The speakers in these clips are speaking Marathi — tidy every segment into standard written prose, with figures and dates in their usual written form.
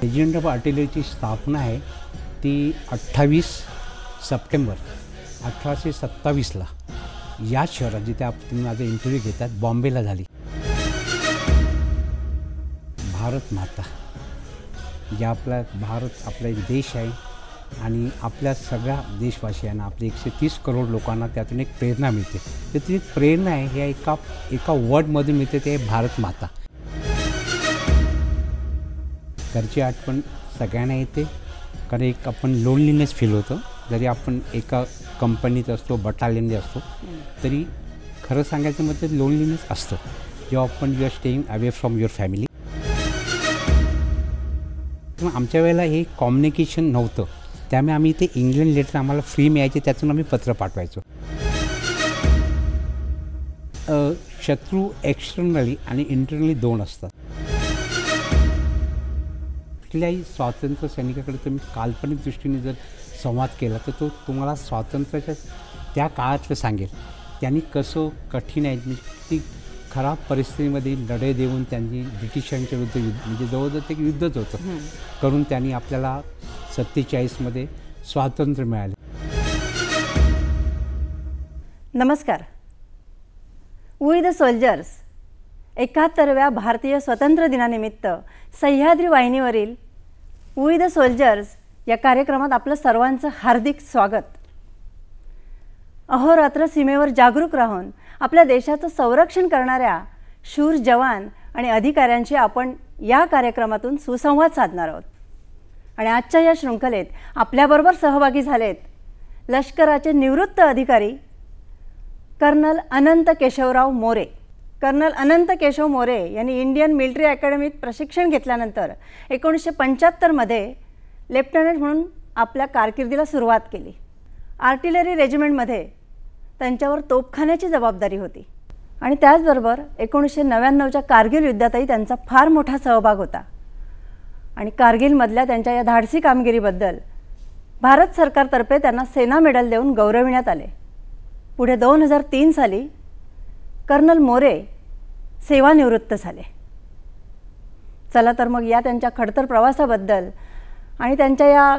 लेजंड ऑफ आर्टिलरीची स्थापना आहे ती 28 सप्टेंबर 1827ला या शहरात, जिथे तुम्ही माझा इंटरव्ह्यू घेतात, बॉम्बेला झाली. भारत माता, जे भारत आपला एक देश आहे आणि आपल्या सगळ्या देशवासियांना, आपले 130 करोड लोकांना त्यातून एक प्रेरणा मिळते. तर ती प्रेरणा आहे ह्या एका वर्डमधून मिळते, ते भारत माता. घरची आठवण सगळ्यांना येते, कारण एक आपण लोनलीनेस फील होतं. जरी आपण एका कंपनीत असतो, बटालियनमध्ये असतो, तरी खरं सांगायचं म्हणजे लोनलीनेस असतो जेव्हा आपण you are staying away from your family. आमच्या वेळेला हे कॉम्युनिकेशन नव्हतं, त्यामुळे आम्ही ते इंग्लंड लेटर आम्हाला फ्री मिळायचे, त्यातून आम्ही पत्र पाठवायचो. शत्रू एक्सटर्नली आणि इंटरनली दोन असतात. कुठल्याही स्वातंत्र्य सैनिकाकडे तुम्ही काल्पनिक दृष्टीने जर संवाद केला तर तो तुम्हाला स्वातंत्र्याच्या त्या काळातलं सांगेल. त्यांनी कसं कठीण आहे, म्हणजे ती खराब परिस्थितीमध्ये लढाई देऊन त्यांनी ब्रिटिशांच्या विरुद्ध म्हणजे जवळजवळ ते युद्धच होतं करून त्यांनी आपल्याला 47मध्ये स्वातंत्र्य मिळाले. नमस्कार. वी द सोल्जर्स 71व्या भारतीय स्वातंत्र्य दिनानिमित्त सह्याद्री वाहिनीवरील वी द सोल्जर्स या कार्यक्रमात आपलं सर्वांचं हार्दिक स्वागत. अहोरात्र सीमेवर जागरूक राहून आपल्या देशाचं संरक्षण करणाऱ्या शूर जवान आणि अधिकाऱ्यांशी आपण या कार्यक्रमातून सुसंवाद साधणार आहोत. आणि आजच्या या शृंखलेत आपल्याबरोबर सहभागी झालेत लष्कराचे निवृत्त अधिकारी कर्नल अनंत केशवराव मोरे. कर्नल अनंत केशव मोरे यांनी इंडियन मिलिटरी अकॅडमीत प्रशिक्षण घेतल्यानंतर 1975मध्ये लेफ्टनंट म्हणून आपल्या कारकिर्दीला सुरुवात केली. आर्टिलरी रेजिमेंटमध्ये त्यांच्यावर तोफखान्याची जबाबदारी होती आणि त्याचबरोबर 1999च्या कारगिल युद्धातही त्यांचा फार मोठा सहभाग होता. आणि कारगिलमधल्या त्यांच्या या धाडसी कामगिरीबद्दल भारत सरकारतर्फे त्यांना सेना मेडल देऊन गौरविण्यात आले. पुढे 2003 साली कर्नल मोरे सेवानिवृत्त झाले. चला तर मग या त्यांच्या खडतर प्रवासाबद्दल आणि त्यांच्या या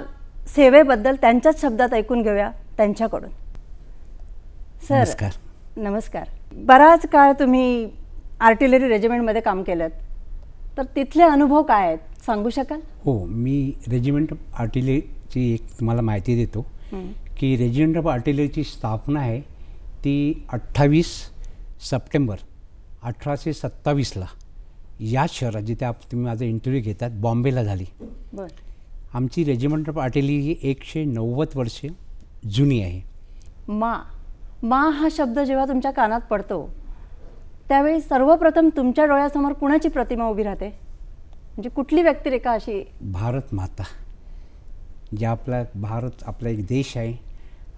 सेवेबद्दल त्यांच्याच शब्दात ऐकून घेऊया त्यांच्याकडून. सर नमस्कार. नमस्कार. बराच काळ तुम्ही आर्टिलरी रेजिमेंटमध्ये काम केलं, तर तिथले अनुभव काय आहेत सांगू शकाल? हो, मी रेजिमेंट ऑफ आर्टिलरीची एक तुम्हाला माहिती देतो की रेजिमेंट ऑफ आर्टिलरीची स्थापना आहे ती 28 सप्टेंबर 1827ला या शहरात, जिथे तुम्ही माझा इंटरव्ह्यू घेतात, बॉम्बेला झाली. बरं. आमची रेजिमेंट ऑफ आर्टिलरी ही 190 वर्षे जुनी आहे. मा हा शब्द जेव्हा तुमच्या कानात पडतो त्यावेळी सर्वप्रथम तुमच्या डोळ्यासमोर कुणाची प्रतिमा उभी राहते? म्हणजे कुठली व्यक्तिरेखा अशी? भारत माता, जे भारत आपला एक देश आहे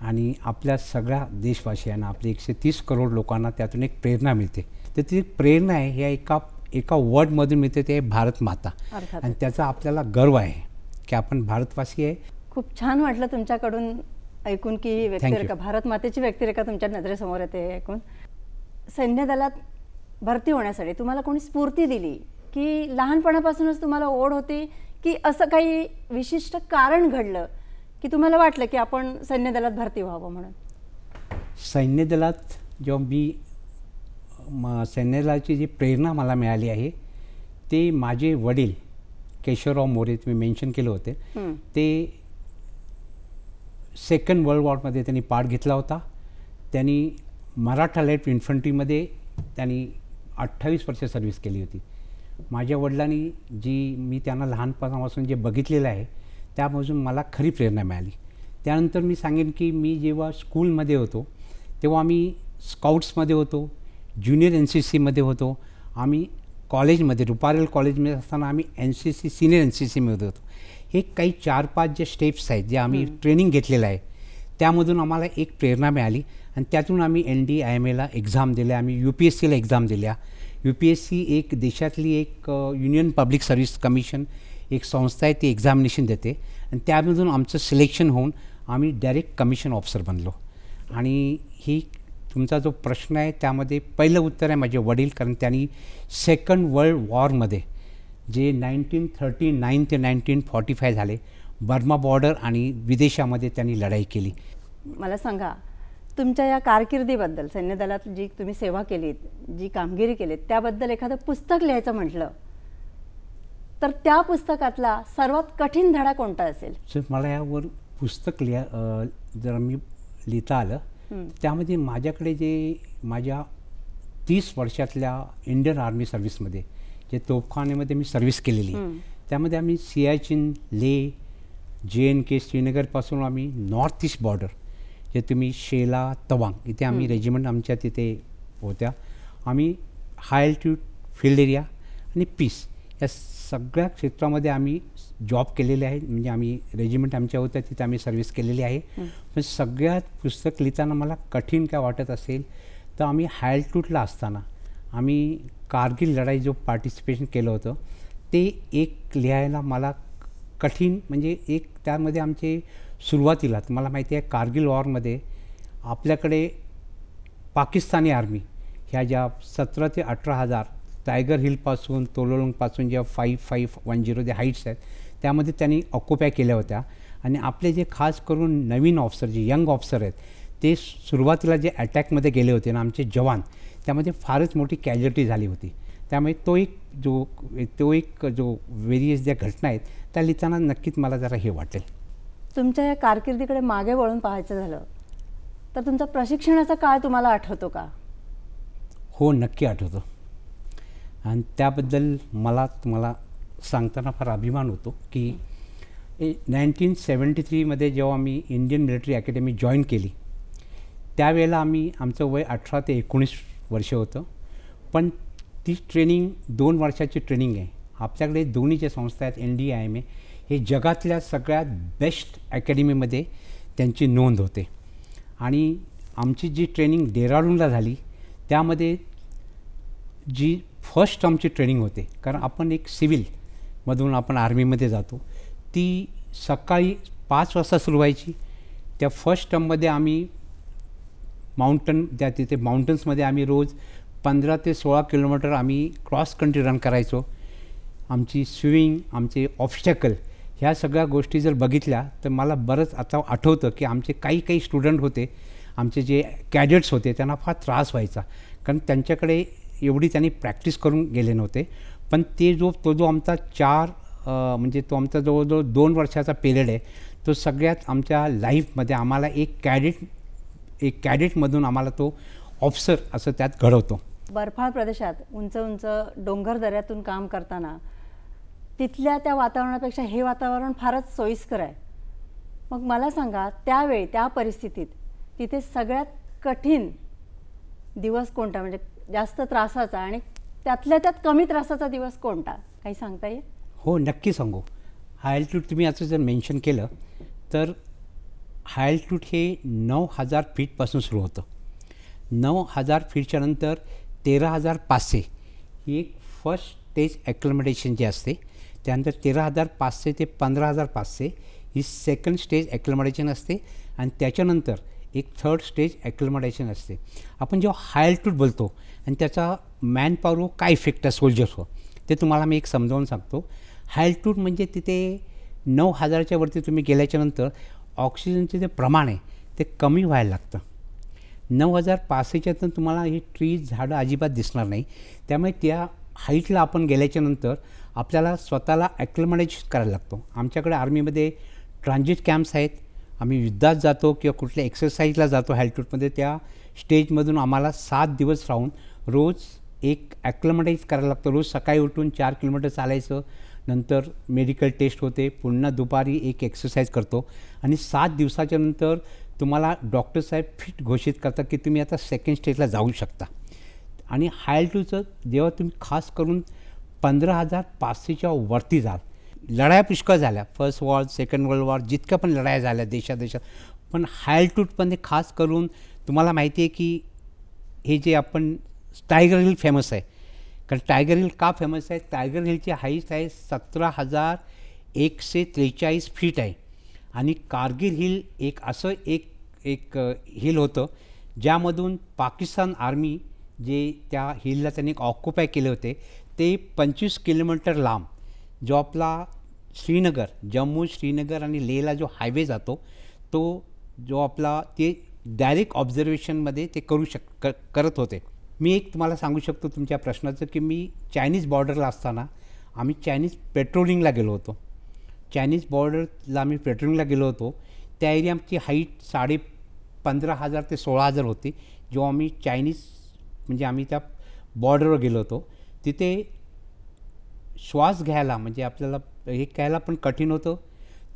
आणि आपल्या सगळ्या देशवासियांना, आपले 130 करोड लोकांना त्यातून एक प्रेरणा मिळते. तर ती प्रेरणा आहे ह्या एका वर्डमधून मिळते, ते भारत माता. आणि त्याचा आपल्याला गर्व आहे की आपण भारतवासी आहे. खूप छान वाटलं तुमच्याकडून ऐकून की व्यक्तिरेखा, भारत मातेची व्यक्तिरेखा तुमच्या नजरेसमोर येते ऐकून. सैन्य दलात भरती होण्यासाठी तुम्हाला कोणी स्फूर्ती दिली की लहानपणापासूनच तुम्हाला ओढ होती, की असं काही विशिष्ट कारण घडलं की तुम्हाला वाटलं की आपण सैन्य दलात भरती व्हावं म्हणून? सैन्य दलात जेव्हा मी सैन्य दलाची जी प्रेरणा मला मिळाली आहे ते माझे वडील केशवराव मोरे, तुम्ही मेन्शन केलं होते, ते सेकंड वर्ल्ड वॉरमध्ये त्यांनी पार्ट घेतला होता. त्यांनी मराठा लाईट इन्फंट्रीमध्ये त्यांनी 28 वर्ष सर्व्हिस केली होती. माझ्या वडिलांनी मी त्यांना लहानपणापासून जे बघितलेलं आहे त्यापासून मला खरी प्रेरणा मिळाली. त्यानंतर मी सांगेन की मी जेव्हा स्कूलमध्ये होतो तेव्हा आम्ही स्काउट्समध्ये होतो, ज्युनियर NCCमध्ये होतो, आम्ही कॉलेजमध्ये रुपारेल कॉलेजमध्ये असताना आम्ही NCC सिनियर NCCमध्ये होतो. हे काही 4-5 जे स्टेप्स आहेत जे आम्ही ट्रेनिंग घेतलेलं आहे त्यामधून आम्हाला एक प्रेरणा मिळाली आणि त्यातून आम्ही NDIMAला एक्झाम दिल्या, आम्ही UPSCला एक्झाम दिल्या. UPSC एक देशातली एक युनियन पब्लिक सर्व्हिस कमिशन एक संस्था आहे, ती एक्झामिनेशन देते आणि त्यामधून आमचं सिलेक्शन होऊन आम्ही डायरेक्ट कमिशन ऑफिसर बनलो. आणि ही तुमचा जो प्रश्न आहे त्यामध्ये पहिलं उत्तर आहे माझे वडील, कारण त्यांनी सेकंड वर्ल्ड वॉरमध्ये जे 1939 ते 1945 झाले बर्मा बॉर्डर आणि विदेशामध्ये त्यांनी लढाई केली. मला सांगा तुमच्या या कारकिर्दीबद्दल, सैन्यदलात जी तुम्ही सेवा केलीत, जी कामगिरी केलीत, त्याबद्दल एखादं पुस्तक लिहायचं म्हटलं तर त्या पुस्तकातला सर्वात कठीण धडा कोणता असेल? सर मला यावर पुस्तक जर मी लिहिता आलं त्यामध्ये माझ्याकडे जे माझ्या 30 वर्षातल्या इंडियन आर्मी सर्व्हिसमध्ये जे तोफखान्यामध्ये मी सर्व्हिस केलेली त्यामध्ये आम्ही सियाचिन, लेह, JNK श्रीनगरपासून आम्ही नॉर्थ ईस्ट बॉर्डर जे तुम्ही शेला, तवांग इथे आम्ही रेजिमेंट आमच्या तिथे होत्या. आम्ही हाय अल्टिट्यूड फील्ड एरिया आणि पीस या सगळ्या क्षेत्रामध्ये आम्ही जॉब केलेले आहे. म्हणजे आम्ही रेजिमेंट आमच्या होत्या तिथे आम्ही सर्व्हिस केलेली आहे. पण सगळ्यात पुस्तक लिहिताना मला कठीण काय वाटत असेल तर आम्ही हाय अल्टिट्यूडला असताना आम्ही कारगिल लढाई जो पार्टिसिपेशन केलं होतं ते एक लिहायला मला कठीण, म्हणजे एक त्यामध्ये आमचे सुरुवातीला तुम्हाला माहिती आहे कारगिल वॉरमध्ये आपल्याकडे पाकिस्तानी आर्मी ह्या ज्या 17 ते 18 हजार टायगर हिलपासून तोलोलंगपासून ज्या 5510 जे हाईट्स आहेत त्यामध्ये त्यांनी ऑक्युपाय केल्या होत्या. आणि आपले जे खास करून नवीन ऑफिसर जे यंग ऑफिसर आहेत ते सुरुवातीला जे अटॅकमध्ये गेले होते ना आमचे जवान, त्यामध्ये फारच मोठी कॅज्युअल्टी झाली होती. त्यामुळे तो एक जो वेरियस ज्या घटना आहेत त्या लिहिताना नक्कीच मला जरा हे वाटेल. तुमच्या या कारकिर्दीकडे मागे वळून पाहायचं झालं तर तुमचा प्रशिक्षणाचा काळ तुम्हाला आठवतो का? हो, नक्की आठवतो. आणि त्याबद्दल मला तुम्हाला सांगताना फार अभिमान होतो की 1973मध्ये जेव्हा आम्ही इंडियन मिलिटरी अकॅडमी जॉईन केली त्यावेळेला आमचं वय 18 ते 19 वर्ष होतं. पण ती ट्रेनिंग 2 वर्षाची ट्रेनिंग आहे. आपल्याकडे दोन्ही ज्या संस्था आहेत NDIMA हे जगातल्या सगळ्यात बेस्ट अकॅडमीमध्ये त्यांची नोंद होते. आणि आमची जी ट्रेनिंग डेहराडूनला झाली त्यामध्ये जी फर्स्ट टर्मची ट्रेनिंग होते, कारण आपण एक सिव्हिलमधून आपण आर्मीमध्ये जातो, ती सकाळी 5 वाजता सुरू व्हायची. त्या फर्स्ट टर्ममध्ये आम्ही तिथे माउंटन्समध्ये आम्ही रोज 15 ते 16 किलोमीटर आम्ही क्रॉस कंट्री रन करायचो. आमची स्विमिंग, आमचे ऑब्स्टॅकल ह्या सगळ्या गोष्टी जर बघितल्या तर मला बरंच आता आठवतं की आमचे काही स्टुडंट होते, आमचे जे कॅडेट्स होते त्यांना फार त्रास व्हायचा, कारण त्यांच्याकडे एवढी त्यांनी प्रॅक्टिस करून गेले नव्हते. पण तो जो आमचा म्हणजे तो आमचा जवळजवळ 2 वर्षाचा पिरियड आहे तो सगळ्यात आमच्या लाईफमध्ये आम्हाला एक कॅडेटमधून आम्हाला तो ऑफिसर असं त्यात घडवतो. बर्फाळ प्रदेशात उंच उंच डोंगर दऱ्यातून काम करताना तिथल्या त्या वातावरणापेक्षा हे वातावरण फारच सोयीस्कर आहे. मग मला सांगा त्यावेळी त्या परिस्थितीत तिथे सगळ्यात कठीण दिवस कोणता, म्हणजे जास्त त्रासाचा आणि त्यातल्या त्यात कमी त्रासाचा दिवस कोणता, काही सांगता येईल? हो, नक्की सांगू. हाय अल्टिट्यूड तुम्ही असं जर मेन्शन केलं तर हाय अल्टिट्यूड हे 9000 फीटपासून सुरू होतं. 9000 फीटच्या नंतर 13500 ही एक फर्स्ट स्टेज ॲक्लमेटेशन जे असते, त्यानंतर 13500 ते 15500 ही सेकंड स्टेज ॲक्लमेटेशन असते आणि त्याच्यानंतर एक थर्ड स्टेज ॲक्लमेटेशन असते. आपण जेव्हा हाय अल्टिट्यूड बोलतो आणि त्याचा मॅनपॉवरवर काय इफेक्ट आहे सोल्जर्सवर ते तुम्हाला मी एक समजावून सांगतो. हाय अल्टिट्यूड म्हणजे तिथे 9000च्या वरती तुम्ही गेल्याच्यानंतर ऑक्सिजनचे जे प्रमाण आहे ते कमी व्हायला लागतं. 9500च्यातून तुम्हाला ही ट्रीज झाडं अजिबात दिसणार नाही. त्यामुळे त्या हाईटला आपण गेल्याच्यानंतर आपल्याला स्वतःला ॲक्लमेटाइज करायला लागतो. आमच्याकडे आर्मीमध्ये ट्रान्झिट कॅम्प्स आहेत. आम्ही युद्धात जातो किंवा कुठल्या एक्सरसाइजला जातो अल्टिट्यूडमध्ये, त्या स्टेजमधून आम्हाला 7 दिवस राहून रोज एक ॲक्लमेटाइज करायला लागतं. रोज सकाळी उठून 4 किलोमीटर चालायचं, नंतर मेडिकल टेस्ट होते, पुन्हा दुपारी एक एक्सरसाइज करतो आणि 7 दिवसाच्या नंतर तुम्हाला डॉक्टर साहेब फिट घोषित करतात की तुम्ही आता सेकंड स्टेजला जाऊ शकता. आणि हाय अल्टिट्यूडचं जेव्हा तुम्ही खास करून 15,500च्या वरती जाल. लढाया पुष्कळ झाल्या, first war, second world war, जितक्या पण लढाया झाल्या देशात. पण हाय अल्टिट्यूडमध्ये खास करून तुम्हाला माहिती आहे की हे जे आपण टायगर हिल फेमस आहे. कारण टायगर हिल का फेमस आहे? टायगर हिलची हाईट आहे 17,143 फीट आहे. आणि कारगिल हिल एक असं एक हिल होतं ज्यामधून पाकिस्तान आर्मी जे त्या हिलला त्यांनी ऑक्युपाय केले होते, ते 25 किलोमीटर लांब जो आपला श्रीनगर, जम्मू, श्रीनगर आणि लेहला जो हायवे जातो, तो जो आपला ते डायरेक्ट ऑब्झर्वेशनमध्ये ते करत होते. मी एक तुम्हाला सांगू शकतो तुमच्या प्रश्नाचं की मी चायनीज बॉर्डरला असताना आम्ही चायनीज पेट्रोलिंगला गेलो होतो. चायनीज बॉर्डरला आम्ही पेट्रोलिंगला गेलो होतो. त्या एरियाची हाईट 15,500 ते 16,000 होती. जेव्हा आम्ही चायनीज म्हणजे आम्ही त्या बॉर्डरवर गेलो होतो, तिथे श्वास घ्यायला म्हणजे आपल्याला हे घ्यायला पण कठीण होतं.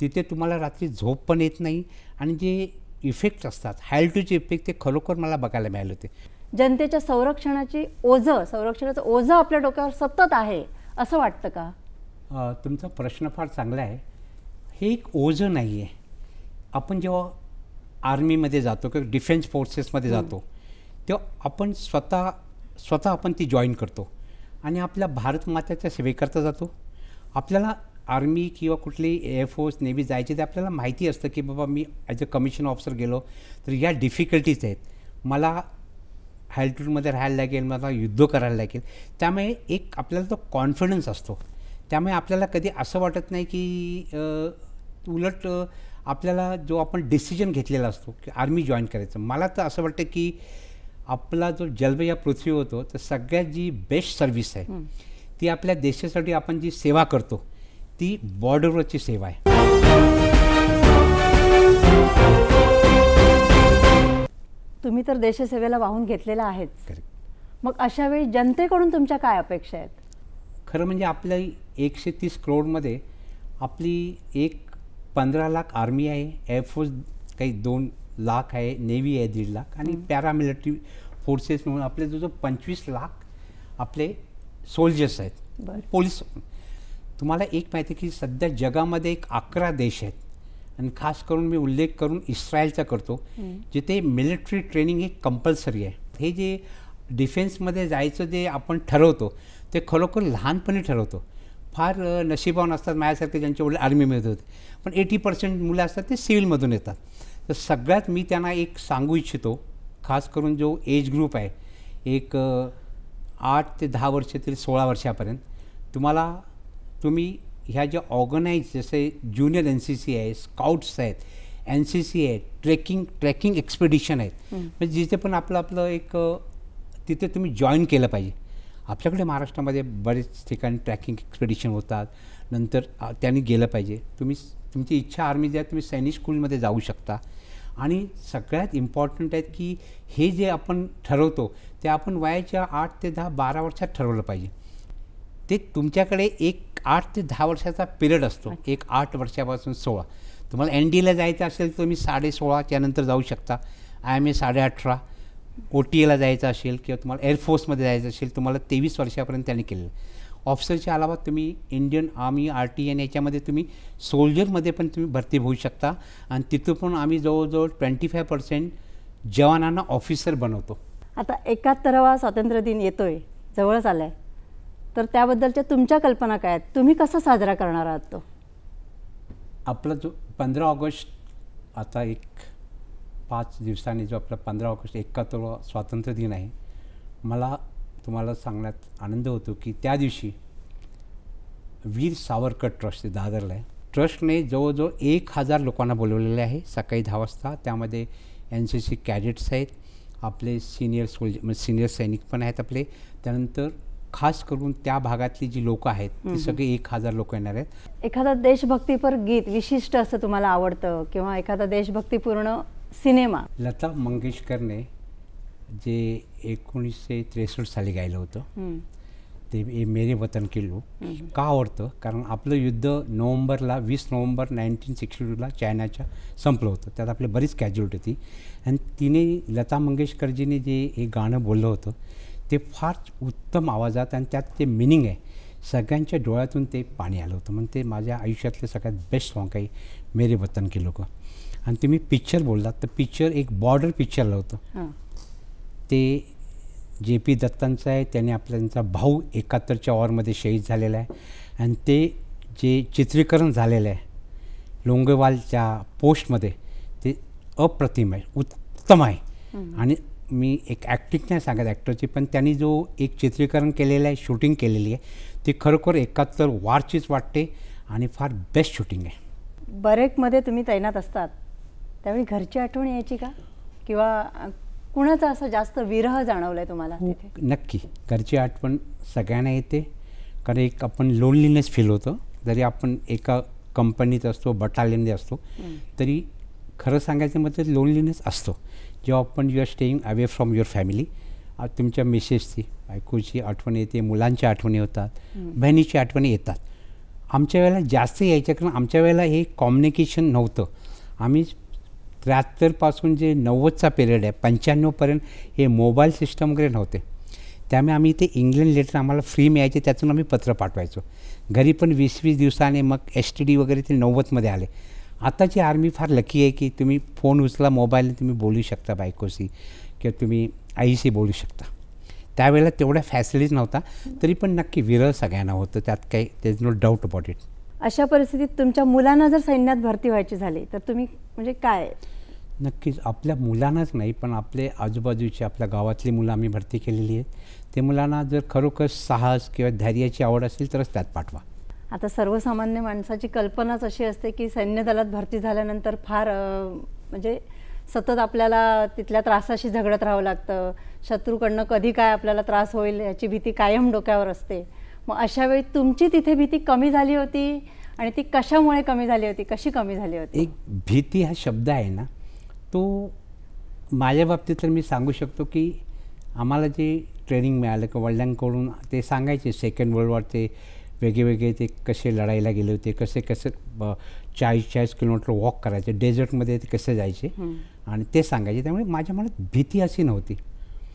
तिथे तुम्हाला रात्री झोप पण येत नाही आणि जे इफेक्ट असतात हायल्टूचे इफेक्ट ते खरोखर मला बघायला मिळाले होते. जनतेच्या संरक्षणाचं ओझं आपल्या डोक्यावर सतत आहे असं वाटतं का? तुमचा प्रश्न फार चांगला आहे. हे एक ओझं नाही आहे. आपण जेव्हा आर्मीमध्ये जातो किंवा डिफेन्स फोर्सेसमध्ये जातो तेव्हा आपण स्वतः आपण ती जॉईन करतो आणि आपल्या भारत मातेच्या सेवेकरता जातो. आपल्याला आर्मी किंवा कुठली एअरफोर्स, नेव्ही जायचे ते आपल्याला माहिती असतं की बाबा मी ॲज अ कमिशन ऑफिसर गेलो तर या डिफिकल्टीज आहेत, मला हायल्टिट्यूडमध्ये राहायला लागेल, मला युद्ध करायला लागेल. त्यामुळे एक आपल्याला तो कॉन्फिडन्स असतो. त्यामुळे आपल्याला कधी असं वाटत नाही की उलट आपल्याला जो आपण डिसिजन घेतलेला असतो की आर्मी जॉईन करायचं, मला तर असं वाटतं की आपला जो जन्म या पृथ्वीवर होतो तर सगळ्यात जी बेस्ट सर्व्हिस आहे ती आपल्या देशासाठी आपण जी सेवा करतो ती बॉर्डरवरची सेवा आहे. तुम्ही तर देशसेवेला वाहून घेतलेला आहेच. करेक्ट. मग अशा वेळी जनतेकडून तुमच्या काय अपेक्षा आहेत? खरं म्हणजे आपल्या 130 करोडमध्ये आपली एक 15 लाख आर्मी आहे, एअरफोर्स काही 2 लाख आहे, नेव्ही आहे 1.5 लाख आणि पॅरामिलिटरी फोर्सेस म्हणून आपले जो 25 लाख आपले सोल्जर्स आहेत, पोलीस. तुम्हाला एक माहिती आहे की सध्या जगामध्ये 11 देश आहेत आणि खास करून मी उल्लेख करून इस्रायलचा करतो जिथे मिलिटरी ट्रेनिंग हे कंपल्सरी आहे. हे जे डिफेन्समध्ये जायचं जे आपण ठरवतो ते खरोखर लहानपणी ठरवतो. फार नशिबान असतात माझ्यासारखे ज्यांचे वडील आर्मीमध्ये होते, पण 80% मुलं असतात ते सिव्हिलमधून येतात. तर सगळ्यात मी त्यांना एक सांगू इच्छितो, खास करून जो एज ग्रुप आहे एक 8 ते 10 वर्षातील 16 वर्षापर्यंत, तुम्ही ह्या ज्या ऑर्गनाईज जसे ज्युनियर NCC आहे, स्काउट्स आहेत, NCC आहे, ट्रेकिंग एक्सपेडिशन आहेत, म्हणजे जिथे पण आपलं एक तिथे तुम्ही जॉईन केलं पाहिजे. आपल्याकडे महाराष्ट्रामध्ये बरेच ठिकाणी ट्रॅकिंग एक्सपेडिशन होतात, नंतर त्यांनी गेलं पाहिजे. तुमची इच्छा आर्मी जे आहे तुम्ही सैनिक स्कूलमध्ये जाऊ शकता. आणि सगळ्यात इम्पॉर्टंट आहेत की हे जे आपण ठरवतो ते आपण वयाच्या 8 ते 10, 12 वर्षात ठरवलं पाहिजे. ते तुमच्याकडे एक 8 ते 10 वर्षाचा पिरियड असतो, एक 8 वर्षापासून 16. तुम्हाला NDAला जायचं असेल तर तुम्ही 16.5च्या नंतर जाऊ शकता. IMA 18.5, OTA ला जायचं असेल किंवा तुम्हाला एअरफोर्समध्ये जायचं असेल तुम्हाला 23 वर्षापर्यंत त्यांनी केलेलं. ऑफिसरच्या अलावा तुम्ही इंडियन आर्मी, RTN याच्यामध्ये तुम्ही सोल्जरमध्ये पण तुम्ही भरती होऊ शकता आणि तिथं पण आम्ही जवळजवळ 25% जवानांना ऑफिसर बनवतो. आता 71वा स्वातंत्र्य दिन येतोय, जवळच आलाय, तर त्याबद्दलच्या तुमच्या कल्पना काय आहेत? तुम्ही कसा साजरा करणार आहात तो? आपला जो 15 ऑगस्ट आता एक 5 दिवसांनी जो आपला 15 ऑगस्ट 71वा स्वातंत्र्य दिन आहे, मला तुम्हाला सांगण्यात आनंद होतो की त्या दिवशी वीर सावरकर ट्रस्ट दादरला आहे, ट्रस्टने जवळजवळ 1000 लोकांना बोलवलेले आहे सकाळी 10 वाजता. त्यामध्ये NCC कॅडेट्स आहेत, आपले सिनियर सैनिक पण आहेत आपले. त्यानंतर खास करून त्या भागातली जी लोकं आहेत ती सगळे 1000 लोक येणार आहेत. एखादा देशभक्तीपर गीत विशिष्ट असं तुम्हाला आवडतं किंवा एखादा देशभक्तीपूर्ण सिनेमा? लता मंगेशकरने जे 1963 साली गायलं होतं ते मेरे वतन के लोग का आवडतं? कारण आपलं युद्ध 20 नोव्हेंबर 1962ला चायनाच्या संपलं होतं. त्यात आपली बरीच कॅज्युअलिटी होती आणि तिने लता मंगेशकरजीने जे हे गाणं बोललं होतं ते फार उत्तम आवाजात आणि त्यात ते मिनिंग आहे सगळ्यांच्या डोळ्यातून ते पाणी आलं होतं. मग ते माझ्या आयुष्यातलं सगळ्यात बेस्ट सॉन्ग आहे मेरे वतन के लोग. आणि तुम्ही पिक्चर बोललात तर पिक्चर एक बॉर्डर पिक्चर आलं होतं. ते JP दत्तांचं आहे. त्याने त्यांचा भाऊ 71च्या वॉरमध्ये शहीद झालेला आहे. आणि ते जे चित्रीकरण झालेलं आहे लोंगेवालच्या पोस्टमध्ये ते अप्रतिम आहे, उत्तम आहे. आणि मी एक ॲक्टिंग नाही सांगत ॲक्टरची, पण त्यांनी जो एक चित्रीकरण केलेलं आहे, शूटिंग केलेली आहे, ती खरोखर 71 वॉरचीच वाटते आणि फार बेस्ट शूटिंग आहे. बरेकमध्ये तुम्ही तैनात असतात त्यावेळी घरची आठवण यायची का, किंवा कुणाचा असं जास्त विरह जाणवलाय तुम्हाला तिथे? नक्की घरची आठवण सगळ्यांना येते, कारण एक आपण लोनलीनेस फील होतं. जरी आपण एका कंपनीत असतो, बटालियनमध्ये असतो, तरी खरं सांगायचं म्हणजे लोनलीनेस असतो. जेव्हा आपण you are staying away from your family, तुमच्या मिसेसची, बायकोची आठवण येते, मुलांच्या आठवणी होतात, बहिणीची आठवणी येतात. आमच्या वेळेला जास्त यायच्या, कारण आमच्या वेळेला हे कॉम्युनिकेशन नव्हतं. आम्ही 73पासून जे 90चा पिरियड आहे 95पर्यंत हे मोबाईल सिस्टम वगैरे नव्हते. त्यामुळे आम्ही ते इंग्लंड लेटर आम्हाला फ्री मिळायचे, त्यातून आम्ही पत्र पाठवायचो घरी. पण 20-20 दिवसाने मग STD वगैरे ते 90मध्ये आले. आताची आर्मी फार लकी आहे की तुम्ही फोन उचला, मोबाईलने तुम्ही बोलू शकता बायकोशी, किंवा तुम्ही आईशी बोलू शकता. त्यावेळेला तेवढ्या फॅसिलिटीज नव्हता, तरी पण नक्की विरह सगळ्यांना होतं, त्यात काही there is no doubt about it. अशा परिस्थितीत तुमच्या मुलांना जर सैन्यात भरती व्हायची झाली तर तुम्ही म्हणजे काय? नक्कीच आपल्या मुलांनाच नाही, पण आपले आजूबाजूचे आपल्या गावातली मुलं आम्ही भरती केलेली आहेत. ते मुलांना जर खरोखर साहस किंवा धैर्याची आवड असेल तरच त्यात पाठवा. आता सर्वसामान्य माणसाची कल्पनाच अशी असते की सैन्य दलात भरती झाल्यानंतर फार म्हणजे सतत आपल्याला तिथल्या त्रासाशी झगडत राहावं लागतं, शत्रूकडनं कधी काय आपल्याला त्रास होईल याची भीती कायम डोक्यावर असते. मग अशा वेळी तुमची तिथे भीती कमी झाली होती, आणि ती कशामुळे कमी झाली होती, कशी कमी झाली होती? एक भीती हा शब्द आहे ना, तो माझ्या बाबतीत तर मी सांगू शकतो की आम्हाला जे ट्रेनिंग मिळालं की वडिलांकडून ते सांगायचे सेकंड वर्ल्ड वॉरचे वेगळे ते कसे लढायला गेले होते, कसे 40 किलोमीटर वॉक करायचे, डेझर्टमध्ये ते कसे जायचे आणि ते सांगायचे. त्यामुळे माझ्या मनात भीती अशी नव्हती.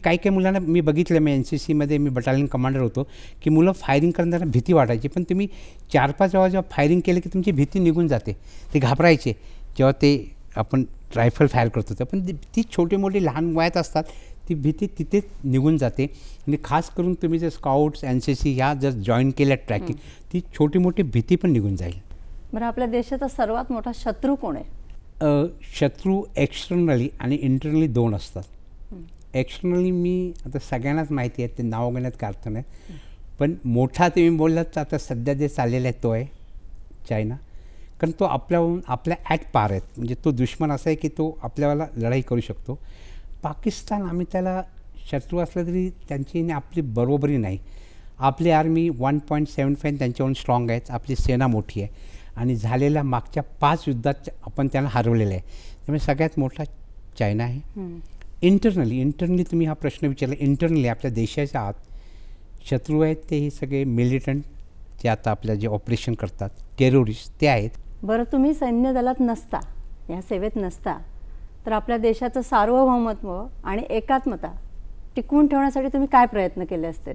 काही मुलांना मी बघितलं, मी NCCमध्ये मी बटालियन कमांडर होतो, की मुलं फायरिंग करताना भीती वाटायची, पण तुम्ही 4-5 वेळा जेव्हा फायरिंग केलं की तुमची भीती निघून जाते. ते घाबरायचे जेव्हा ते आपण रायफल फायर करत होतं, पण ती छोटी मोठी लहान वयात असतात, ती भीती तिथेच निघून जाते. आणि खास करून तुम्ही जर स्काउट्स NCC ह्या जर जॉईन केल्या ट्रॅकिंग, ती छोटी मोठी भीती पण निघून जाईल. बरं, आपल्या देशाचा सर्वात मोठा शत्रू कोण आहे? शत्रू एक्सटर्नली आणि इंटरनली दोन असतात. एक्सटर्नली मी आता सगळ्यांनाच माहिती आहे, ते नाव घेण्यात का अर्थ नाही, पण मोठा तुम्ही बोललात तर आता सध्या जे चाललेला आहे तो आहे चायना. कारण तो आपल्या ॲट पार आहेत, म्हणजे तो दुश्मन असा आहे की तो आपल्याला लढाई करू शकतो. पाकिस्तान आम्ही त्याला शत्रू असला तरी त्यांची आपली बरोबरी नाही. आपली आर्मी 1.75 त्यांच्याहून स्ट्रॉंग आहेत, आपली सेना मोठी आहे, आणि झालेल्या मागच्या 5 युद्धात आपण त्यांना हरवलेलं आहे. त्यामुळे सगळ्यात मोठा चायना आहे. इंटरनली तुम्ही हा प्रश्न विचारला, इंटरनली आपल्या देशाच्या आत शत्रू आहेत ते हे सगळे मिलिटंट जे आता आपल्या जे ऑपरेशन करतात, टेररिस्ट ते आहेत. बरं, तुम्ही सैन्य दलात नसता, या सेवेत नसता, तर आपल्या देशाचं सार्वभौमत्व आणि एकात्मता टिकवून ठेवण्यासाठी तुम्ही काय प्रयत्न केले असते?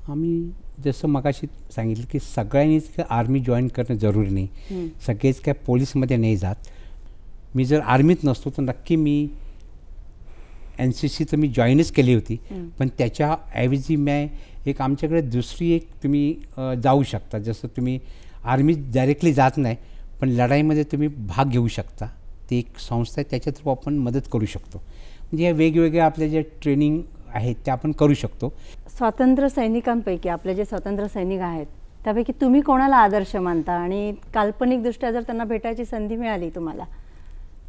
आम्ही जसं मगाशी सांगितलं की सगळ्यांनीच आर्मी जॉईन करणं जरुरी नाही, सगळेच काय पोलीसमध्ये नाही जात. मी जर आर्मीत नसतो तर नक्की मी NCC तर मी जॉईनच केली होती, पण त्याच्याऐवजी मी एक आमच्याकडे दुसरी एक तुम्ही जाऊ शकता. जसं तुम्ही आर्मीत डायरेक्टली जात नाही, पण लढाईमध्ये तुम्ही भाग घेऊ शकता. ती एक संस्था आहे, त्याच्या थ्रू आपण मदत करू शकतो. म्हणजे या वेगवेगळ्या आपल्या जे ट्रेनिंग आहेत त्या आपण करू शकतो. स्वातंत्र्य सैनिकांपैकी आपले जे स्वतंत्र सैनिक आहेत त्यापैकी तुम्ही कोणाला आदर्श मानता, आणि काल्पनिकदृष्ट्या जर त्यांना भेटायची संधी मिळाली तुम्हाला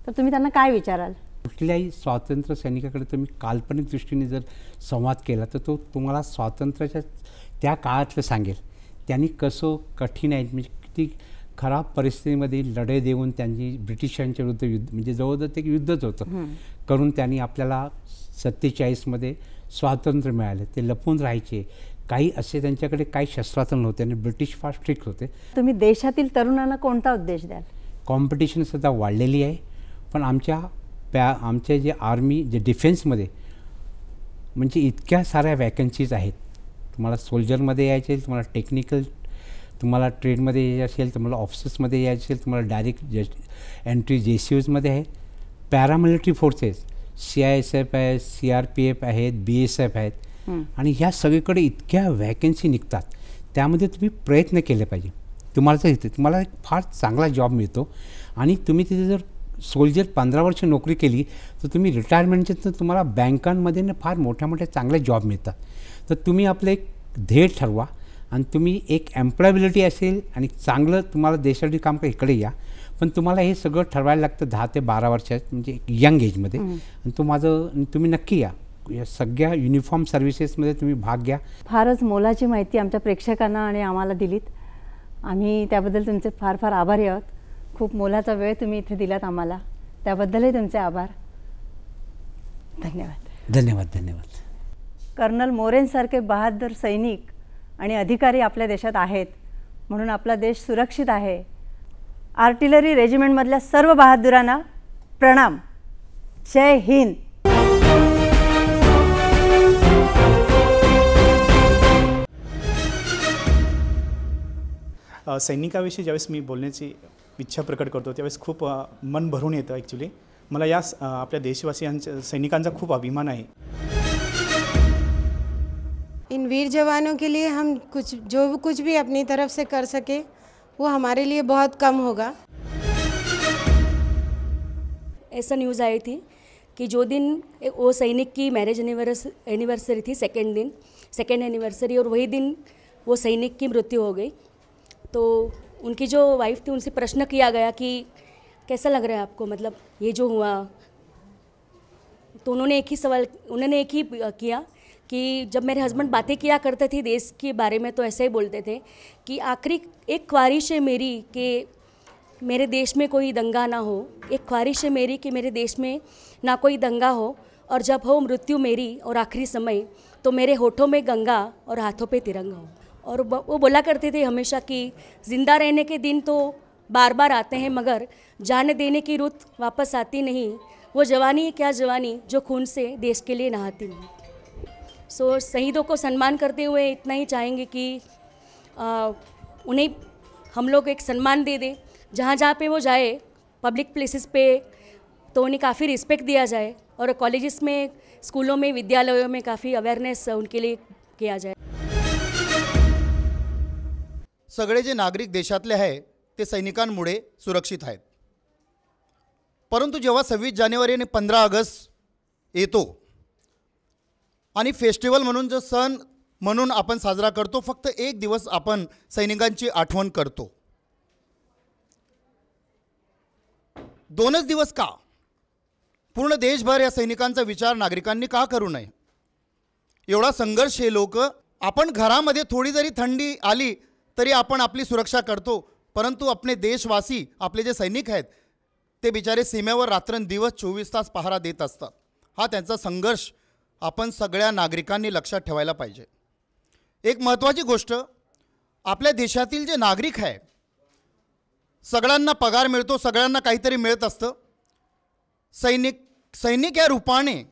तर तुम्ही त्यांना काय विचाराल? कुठल्याही स्वातंत्र्य सैनिकाकडे तुम्ही काल्पनिक दृष्टीने जर संवाद केला तर तो तुम्हाला स्वातंत्र्याच्या त्या काळातलं सांगेल. त्यांनी कसं कठीण आहे, म्हणजे किती खराब परिस्थितीमध्ये लढाई देऊन त्यांनी ब्रिटिशांच्या विरुद्ध युद्ध, म्हणजे जवळजवळ ते युद्धच होतं करून त्यांनी आपल्याला 47मध्ये स्वातंत्र्य मिळाले. ते लपून राहायचे, काही असे त्यांच्याकडे काही शस्त्रास्त्र नव्हते आणि ब्रिटिश फार स्ट्रिक्ट होते. तुम्ही देशातील तरुणांना कोणता उद्देश द्याल? कॉम्पिटिशन सुद्धा वाढलेली आहे, पण आमच्या जे आर्मी जे डिफेन्समध्ये म्हणजे इतक्या साऱ्या वॅकन्सीज आहेत तुम्हाला सोल्जरमध्ये यायचे असेल, तुम्हाला टेक्निकल, तुम्हाला ट्रेडमध्ये यायचे असेल, तुम्हाला ऑफिसर्समध्ये यायचे असेल, तुम्हाला डायरेक्ट एंट्री JCOजमध्ये आहे. पॅरामिलिटरी फोर्सेस CISF आहे, CRPF आहेत, BSF आहेत आणि ह्या सगळीकडे इतक्या वॅकन्सी निघतात. त्यामध्ये तुम्ही प्रयत्न केले पाहिजे. तुम्हाला एक फार चांगला जॉब मिळतो आणि तुम्ही तिथे जर सोल्जर 15 वर्ष नोकरी केली तर तुम्ही रिटायरमेंटच्या तुम्हाला बँकांमध्ये ना फार मोठ्या मोठ्या चांगले जॉब मिळतात. तर तुम्ही आपलं एक ध्येय ठरवा आणि तुम्ही एक एम्प्लॉयबिलिटी असेल आणि चांगलं तुम्हाला देशासाठी काम का इकडे या. पण तुम्हाला हे सगळं ठरवायला लागतं 10 ते 12 वर्षात, म्हणजे यंग एजमध्ये. आणि तुम्ही नक्की या सगळ्या युनिफॉर्म सर्व्हिसेसमध्ये तुम्ही भाग घ्या. फारच मोलाची माहिती आमच्या प्रेक्षकांना आणि आम्हाला दिलीत. आम्ही त्याबद्दल तुमचे फार फार आभारी आहोत. खूप मोलाचा वेळ तुम्ही इथे दिलात आम्हाला, त्याबद्दलही तुमचे आभार. धन्यवाद. धन्यवाद. धन्यवाद. कर्नल मोरेंसारखे बहादर सैनिक आणि अधिकारी आपल्या देशात आहेत म्हणून आपला देश सुरक्षित आहे. आर्टिलरी रेजिमेंटमधल्या सर्व बहादुरांना प्रणाम. जय हिंद. सैनिकाविषयी ज्यावेळेस मी बोलण्याची इच्छा प्रकट करतो त्यावेळेस खूप मन भरून येतं. ॲक्च्युली मला या आपल्या देशवासियांच्या सैनिकांचा खूप अभिमान आहे. इन वीर जवानों के लिए हम कुछ भी अपनी तरफ से कर सके वो हमारे लिए बहुत कम होगा. ऐसा न्यूज़ आई थी कि जो दिन वो सैनिक की मैरिज एनिवर्सरी थी, सेकेंड एनिवर्सरी, और वही दिन वो सैनिक की मृत्यु हो गई. तो उनकी जो वाइफ थी उनसे प्रश्न किया गया कि कैसा लग रहा है आपको, मतलब ये जो हुआ. तो उन्होंने एक ही किया कि जब मेरे हस्बैंड बातें किया करते थे देश के बारे में तो ऐसे ही बोलते थे कि आखिरी एक ख्वाहिश है मेरी कि मेरे देश में कोई दंगा ना हो. एक ख्वाहिश है मेरी कि मेरे देश में ना कोई दंगा हो, और जब हो मृत्यु मेरी और आखिरी समय तो मेरे होठों में गंगा और हाथों पे तिरंगा हो. और वो बोला करते थे हमेशा कि ज़िंदा रहने के दिन तो बार बार आते हैं मगर जान देने की रुत वापस आती नहीं. वो जवानी क्या जवानी जो खून से देश के लिए नहाती नहीं. सो शहीदों को सम्मान करते हुए इतना ही चाहेंगे कि उन्हें हम लोग एक सम्मान दे दें. जहाँ जहाँ पे वो जाए पब्लिक प्लेसेस पे तो उन्हें काफ़ी रिस्पेक्ट दिया जाए, और कॉलेजेस में, स्कूलों में, विद्यालयों में काफ़ी अवेयरनेस उनके लिए किया जाए. सगळे जे नागरिक देशातले आहे ते सैनिकांमुळे सुरक्षित आहेत. परंतु जेव्हा 26 जानेवारी आणि 15 ऑगस्ट येतो आणि फेस्टिवल म्हणून जो सण म्हणून आपण साजरा करतो, फक्त एक दिवस आपण सैनिकांची आठवण करतो. 2च दिवस का? पूर्ण देशभर या सैनिकांचा विचार नागरिकांनी का करू नये? एवढा संघर्ष हे लोक, आपण घरामध्ये थोडी जरी थंडी आली तरी आपण आपली सुरक्षा करतो, परंतु आपले देशवासी, आपले जे सैनिक आहेत ते बिचारे सीमेवर रात्रंदिवस 24 तास पहारा देत असतात. हा त्यांचा संघर्ष आपण सगळ्या नागरिकांनी लक्षात ठेवायला पाहिजे. एक महत्त्वाची गोष्ट, आपल्या देशातील जे नागरिक आहे सगळ्यांना पगार मिळतो, सगळ्यांना काहीतरी मिळत असतं. सैनिक या रूपाने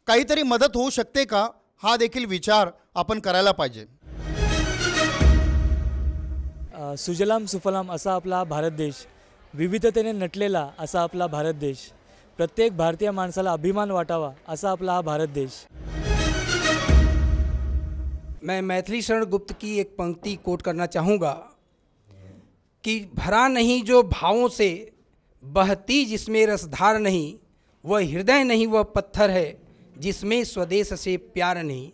काहीतरी मदत होऊ शकते का, हा देखील विचार आपण करायला पाहिजे. सुजलाम सुफलाम असा आपला भारत देश, विविधतेने नटलेला असा आपला भारत देश, प्रत्येक भारतीय माणसाला अभिमान वाटावा असा आपला हा भारत देश. मैं मैथिली शरण गुप्त की एक पंक्ति कोट करना चाहूँगा कि भरा नहीं जो भावों से, बहती जिसमें रसधार नहीं, वह हृदय नहीं वह पत्थर है जिसमें स्वदेश से प्यार नहीं.